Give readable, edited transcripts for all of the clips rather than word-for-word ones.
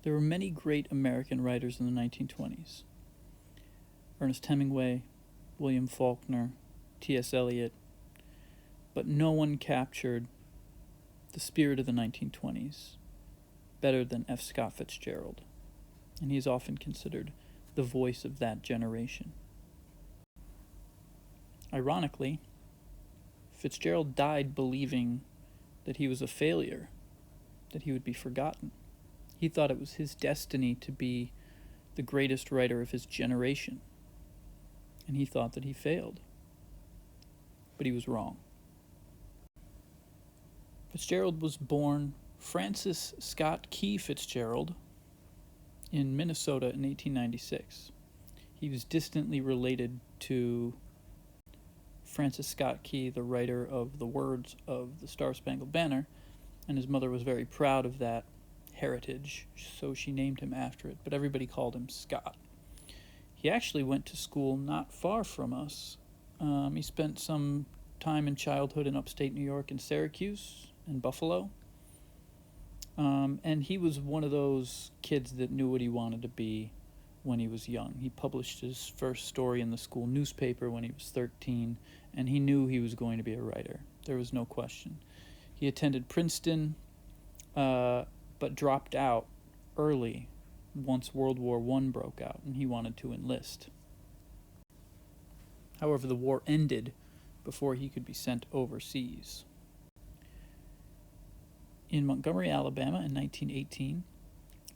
There were many great American writers in the 1920s. Ernest Hemingway, William Faulkner, T.S. Eliot, but no one captured the spirit of the 1920s better than F. Scott Fitzgerald, and he is often considered the voice of that generation. Ironically, Fitzgerald died believing that he was a failure, that he would be forgotten. He thought it was his destiny to be the greatest writer of his generation, and he thought that he failed. But he was wrong. Fitzgerald was born Francis Scott Key Fitzgerald in Minnesota in 1896. He was distantly related to Francis Scott Key, the writer of the words of the Star-Spangled Banner, and his mother was very proud of that heritage, so she named him after it, but everybody called him Scott. He actually went to school not far from us. He spent some time in childhood in upstate New York in Syracuse and Buffalo. And he was one of those kids that knew what he wanted to be when he was young. He published his first story in the school newspaper when he was 13, and he knew he was going to be a writer. There was no question. He attended Princeton, but dropped out early once World War I broke out, and he wanted to enlist. However, the war ended before he could be sent overseas. In Montgomery, Alabama in 1918,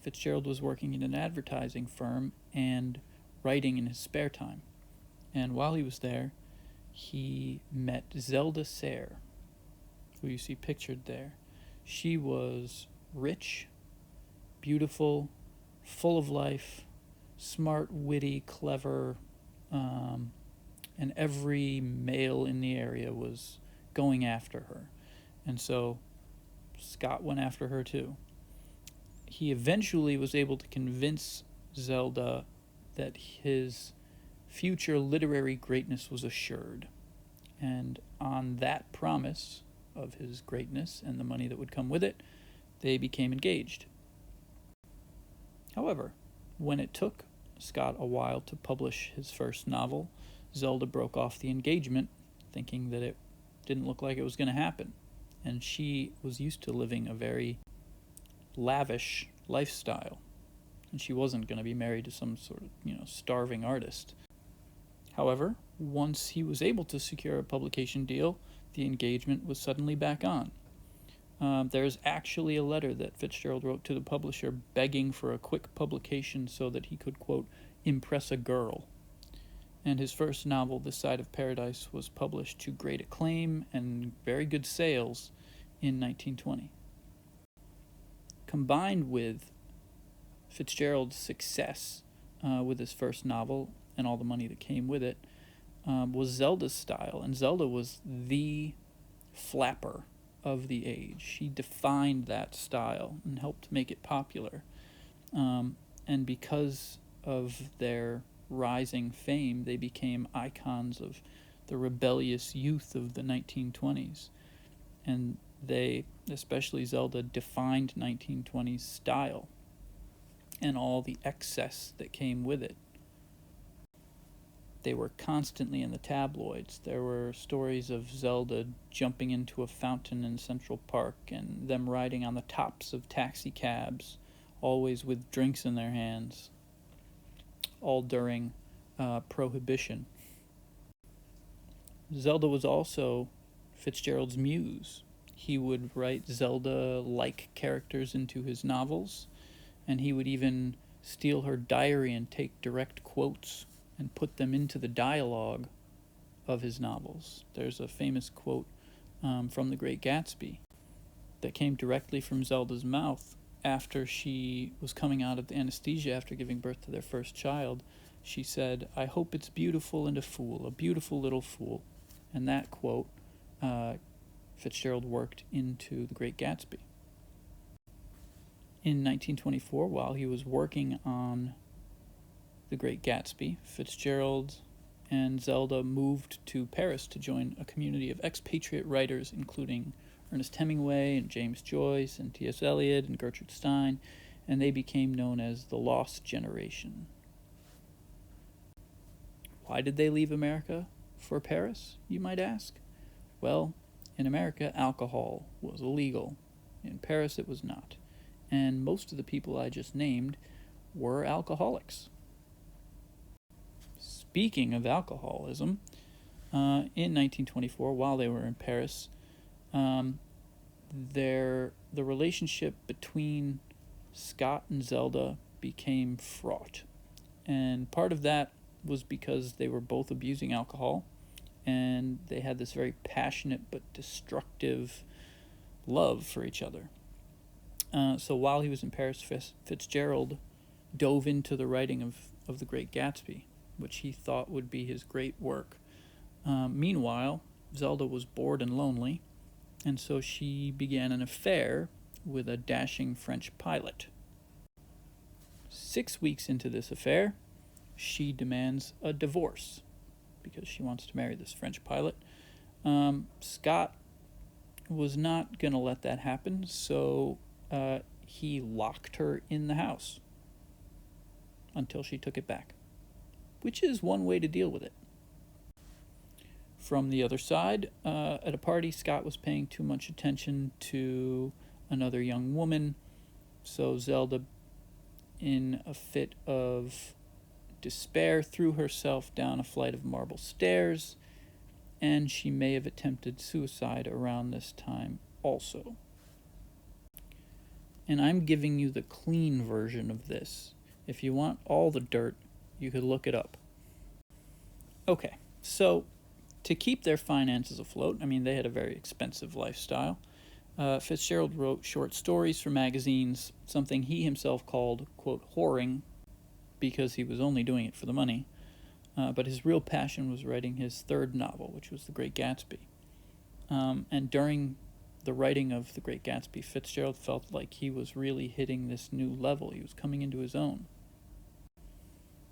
Fitzgerald was working in an advertising firm and writing in his spare time. And while he was there, he met Zelda Sayre, who you see pictured there. She was rich, beautiful, full of life, smart, witty, clever, and every male in the area was going after her. And so Scott went after her too. He eventually was able to convince Zelda that his future literary greatness was assured. And on that promise of his greatness and the money that would come with it, they became engaged. However, when it took Scott a while to publish his first novel, Zelda broke off the engagement, thinking that it didn't look like it was going to happen. And she was used to living a very lavish lifestyle, and she wasn't going to be married to some sort of, starving artist. However, once he was able to secure a publication deal, the engagement was suddenly back on. There's actually a letter that Fitzgerald wrote to the publisher begging for a quick publication so that he could, quote, impress a girl. And his first novel, This Side of Paradise, was published to great acclaim and very good sales in 1920. Combined with Fitzgerald's success with his first novel and all the money that came with it, was Zelda's style. And Zelda was the flapper of the age. She defined that style and helped make it popular. And because of their rising fame, they became icons of the rebellious youth of the 1920s. And they, especially Zelda, defined 1920s style and all the excess that came with it. They were constantly in the tabloids. There were stories of Zelda jumping into a fountain in Central Park and them riding on the tops of taxi cabs, always with drinks in their hands, all during Prohibition. Zelda was also Fitzgerald's muse. He would write Zelda-like characters into his novels, and he would even steal her diary and take direct quotes and put them into the dialogue of his novels. There's a famous quote from The Great Gatsby that came directly from Zelda's mouth after she was coming out of anesthesia after giving birth to their first child. She said, "I hope it's beautiful and a beautiful little fool." And that quote Fitzgerald worked into The Great Gatsby. In 1924, while he was working on The Great Gatsby, Fitzgerald and Zelda moved to Paris to join a community of expatriate writers, including Ernest Hemingway and James Joyce and T.S. Eliot and Gertrude Stein, and they became known as the Lost Generation. Why did they leave America for Paris, you might ask? Well, in America, alcohol was illegal. In Paris, it was not. And most of the people I just named were alcoholics. Speaking of alcoholism, in 1924, while they were in Paris, the relationship between Scott and Zelda became fraught. And part of that was because they were both abusing alcohol, and they had this very passionate but destructive love for each other. So while he was in Paris, Fitzgerald dove into the writing of The Great Gatsby, which he thought would be his great work. Meanwhile, Zelda was bored and lonely, and so she began an affair with a dashing French pilot. 6 weeks into this affair, she demands a divorce because she wants to marry this French pilot. Scott was not going to let that happen, so he locked her in the house until she took it back, which is one way to deal with it. From the other side, at a party, Scott was paying too much attention to another young woman, so Zelda, in a fit of despair, threw herself down a flight of marble stairs, and she may have attempted suicide around this time also. And I'm giving you the clean version of this. If you want all the dirt, you could look it up. Okay, so to keep their finances afloat, I mean, they had a very expensive lifestyle. Fitzgerald wrote short stories for magazines, something he himself called, quote, whoring, because he was only doing it for the money. But his real passion was writing his third novel, which was The Great Gatsby. And during the writing of The Great Gatsby, Fitzgerald felt like he was really hitting this new level. He was coming into his own.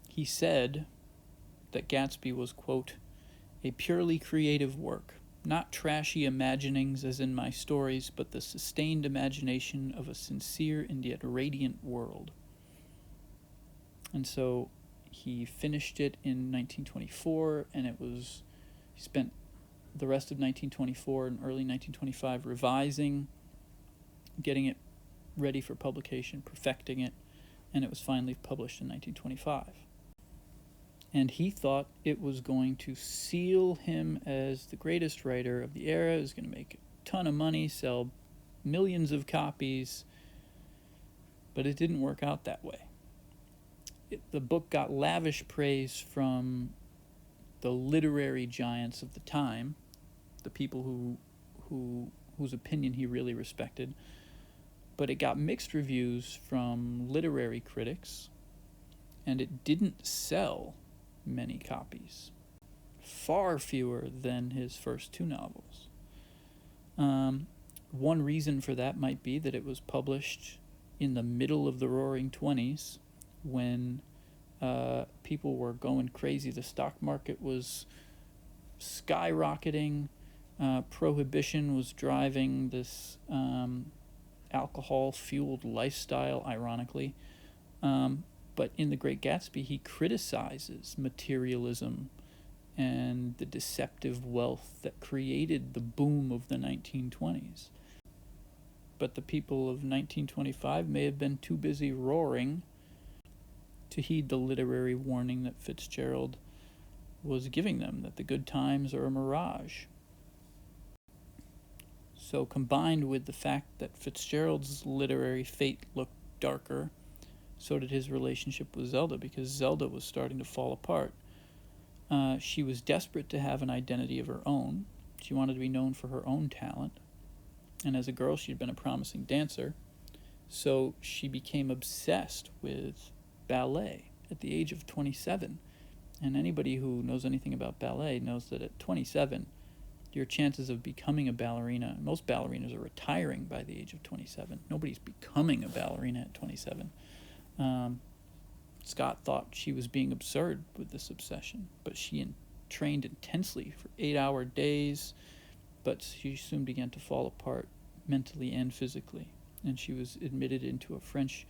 He said that Gatsby was, quote, a purely creative work, not trashy imaginings as in my stories, but the sustained imagination of a sincere and yet radiant world. And so he finished it in 1924, and he spent the rest of 1924 and early 1925 revising, getting it ready for publication, perfecting it, and it was finally published in 1925. And he thought it was going to seal him as the greatest writer of the era. It was going to make a ton of money, sell millions of copies, but it didn't work out that way. The book got lavish praise from the literary giants of the time, the people whose opinion he really respected, but it got mixed reviews from literary critics, and it didn't sell many copies, far fewer than his first two novels. One reason for that might be that it was published in the middle of the Roaring '20s, when people were going crazy. The stock market was skyrocketing. Prohibition was driving this alcohol-fueled lifestyle, ironically. But in The Great Gatsby, he criticizes materialism and the deceptive wealth that created the boom of the 1920s. But the people of 1925 may have been too busy roaring to heed the literary warning that Fitzgerald was giving them, that the good times are a mirage. So combined with the fact that Fitzgerald's literary fate looked darker, so did his relationship with Zelda, because Zelda was starting to fall apart. She was desperate to have an identity of her own. She wanted to be known for her own talent. And as a girl, she'd been a promising dancer. So she became obsessed with ballet at the age of 27. And anybody who knows anything about ballet knows that at 27, your chances of becoming a ballerina, most ballerinas are retiring by the age of 27. Nobody's becoming a ballerina at 27. Scott thought she was being absurd with this obsession, but she trained intensely for 8-hour days, but she soon began to fall apart mentally and physically, and she was admitted into a French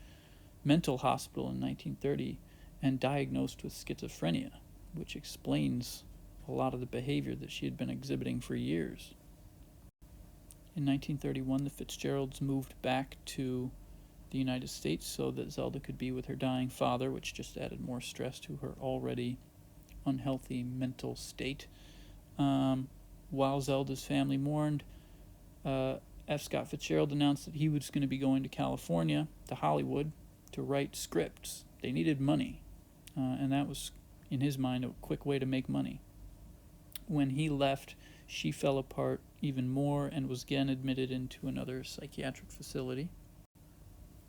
mental hospital in 1930 and diagnosed with schizophrenia, which explains a lot of the behavior that she had been exhibiting for years. In 1931, the Fitzgeralds moved back to the United States so that Zelda could be with her dying father, which just added more stress to her already unhealthy mental state. While Zelda's family mourned, F. Scott Fitzgerald announced that he was going to be going to California, to Hollywood, to write scripts. They needed money, and that was, in his mind, a quick way to make money. When he left, she fell apart even more and was again admitted into another psychiatric facility.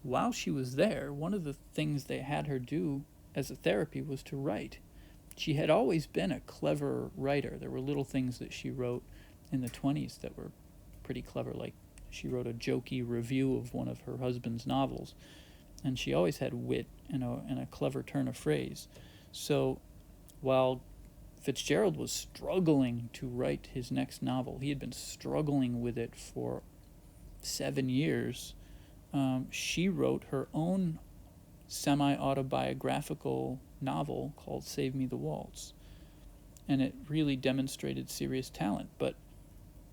While she was there, one of the things they had her do as a therapy was to write. She had always been a clever writer. There were little things that she wrote in the 20s that were pretty clever, like she wrote a jokey review of one of her husband's novels, and she always had wit and a clever turn of phrase. So while Fitzgerald was struggling to write his next novel, he had been struggling with it for 7 years, she wrote her own semi-autobiographical novel called Save Me the Waltz. And it really demonstrated serious talent. But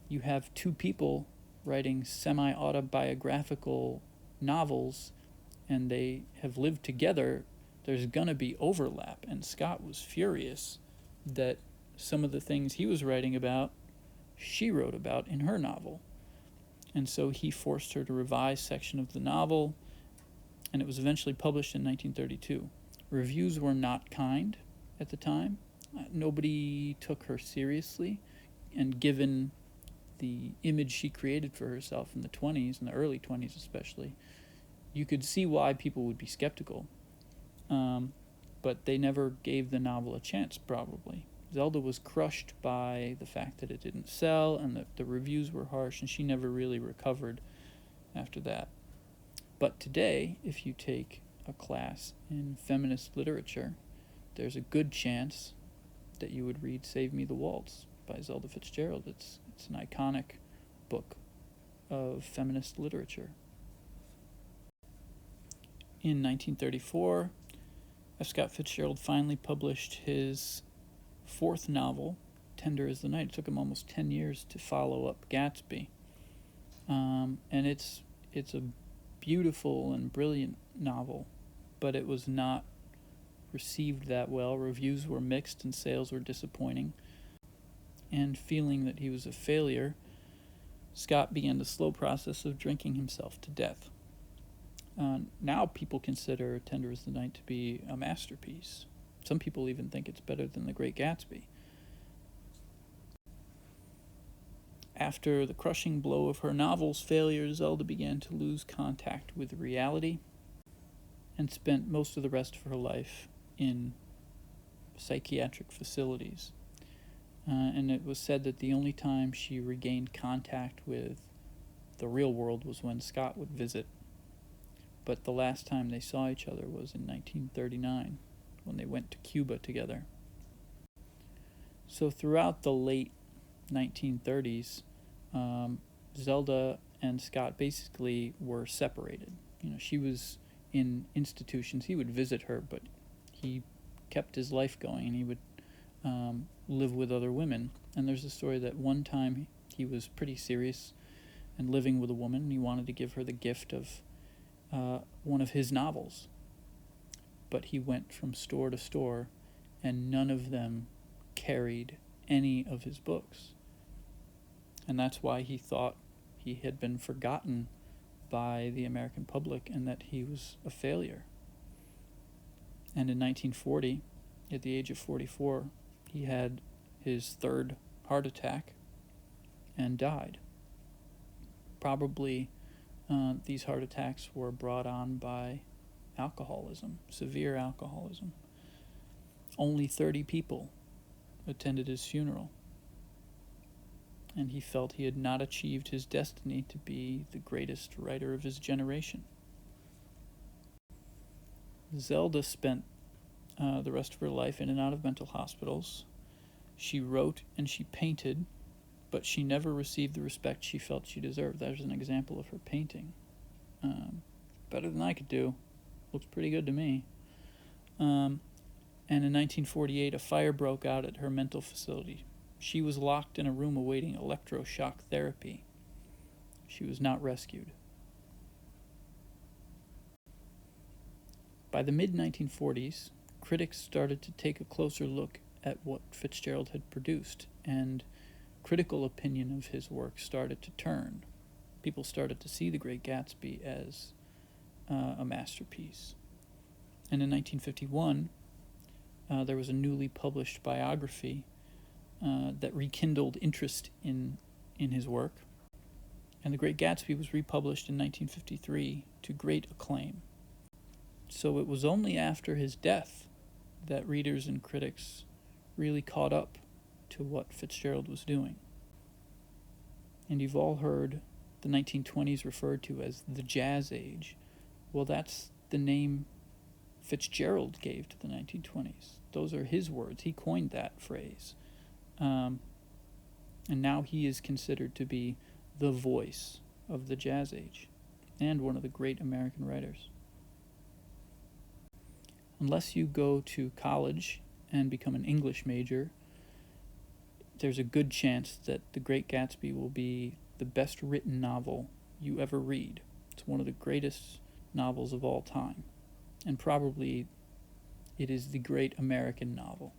you have two people writing semi-autobiographical novels, and they have lived together. There's going to be overlap. And Scott was furious that some of the things he was writing about, she wrote about in her novel. And so he forced her to revise section of the novel, and it was eventually published in 1932. Reviews were not kind at the time. Nobody took her seriously, and given the image she created for herself in the 20s, in the early 20s especially, you could see why people would be skeptical. But they never gave the novel a chance, probably. Zelda was crushed by the fact that it didn't sell and that the reviews were harsh, and she never really recovered after that. But today, if you take a class in feminist literature, there's a good chance that you would read Save Me the Waltz by Zelda Fitzgerald. It's an iconic book of feminist literature. In 1934, F. Scott Fitzgerald finally published his fourth novel, Tender as the Night. It took him almost 10 years to follow up Gatsby. And it's a beautiful and brilliant novel, but it was not received that well. Reviews were mixed and sales were disappointing. And feeling that he was a failure, Scott began the slow process of drinking himself to death. Now people consider Tender as the Night to be a masterpiece. Some people even think it's better than The Great Gatsby. After the crushing blow of her novel's failure, Zelda began to lose contact with reality and spent most of the rest of her life in psychiatric facilities. And it was said that the only time she regained contact with the real world was when Scott would visit. But the last time they saw each other was in 1939, when they went to Cuba together. So throughout the late 1930s, Zelda and Scott basically were separated. She was in institutions. He would visit her, but he kept his life going, and he would live with other women. And there's a story that one time he was pretty serious and living with a woman, and he wanted to give her the gift of one of his novels. But he went from store to store, and none of them carried any of his books. And that's why he thought he had been forgotten by the American public and that he was a failure. And in 1940, at the age of 44, he had his third heart attack and died. Probably these heart attacks were brought on by alcoholism, severe alcoholism. Only 30 people attended his funeral, and he felt he had not achieved his destiny to be the greatest writer of his generation. Zelda spent the rest of her life in and out of mental hospitals. She wrote and she painted, but she never received the respect she felt she deserved. There's an example of her painting. Better than I could do. Looks pretty good to me. And in 1948, a fire broke out at her mental facility. She was locked in a room awaiting electroshock therapy. She was not rescued. By the mid-1940s, critics started to take a closer look at what Fitzgerald had produced, and critical opinion of his work started to turn. People started to see The Great Gatsby as a masterpiece. And in 1951, there was a newly published biography that rekindled interest in his work. And The Great Gatsby was republished in 1953 to great acclaim. So it was only after his death that readers and critics really caught up to what Fitzgerald was doing. And you've all heard the 1920s referred to as the Jazz Age. Well, that's the name Fitzgerald gave to the 1920s. Those are his words. He coined that phrase. And now he is considered to be the voice of the Jazz Age and one of the great American writers. Unless you go to college and become an English major, there's a good chance that The Great Gatsby will be the best written novel you ever read. It's one of the greatest novels of all time, and probably it is the great American novel.